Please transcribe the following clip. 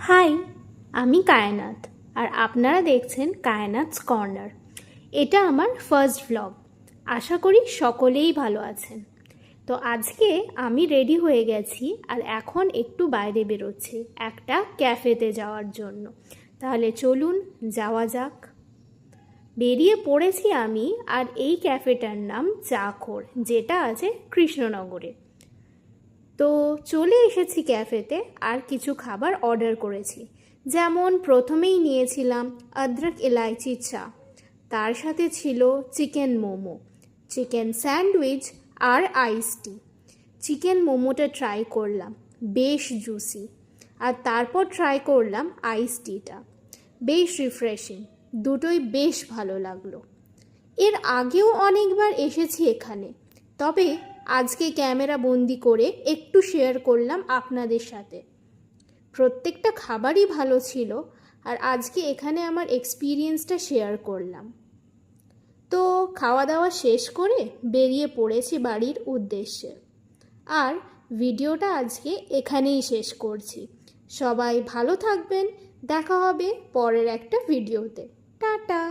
High, আমি কায়নাত আর আপনারা দেখছেন কায়নাতস কর্নার। এটা আমার ফার্স্ট ভ্লগ। আশা করি সকলেই ভালো আছেন। তো আজকে আমি রেডি হয়ে গেছি আর এখন একটু বাইরে বেরোচ্ছি একটা ক্যাফেতে যাওয়ার জন্য। তাহলে চলুন যাওয়া যাক। বেরিয়ে পড়েছি আমি, আর এই ক্যাফেটার নাম চাখর, যেটা আছে কৃষ্ণনগরে। তো চলে এসেছি ক্যাফেতে আর কিছু খাবার অর্ডার করেছি। যেমন প্রথমেই নিয়েছিলাম অদরক এলাইচি চা, তার সাথে ছিল চিকেন মোমো, চিকেন স্যান্ডউইচ আর আইস টি। চিকেন মোমোটা ট্রাই করলাম, বেশ জুসি। আর তারপর ট্রাই করলাম আইস টিটা, বেশ রিফ্রেশিং। দুটোই বেশ ভালো লাগলো। এর আগেও অনেকবার এসেছি এখানে, তবে আজকে ক্যামেরা বন্দি করে একটু শেয়ার করলাম আপনাদের সাথে। প্রত্যেকটা খাবারই ভালো ছিল, আর আজকে এখানে আমার এক্সপিরিয়েন্সটা শেয়ার করলাম। তো খাওয়া দাওয়া শেষ করে বেরিয়ে পড়েছি বাড়ির উদ্দেশ্যে। আর ভিডিওটা আজকে এখানেই শেষ করছি। সবাই ভালো থাকবেন, দেখা হবে পরের একটা ভিডিওতে। টাটা।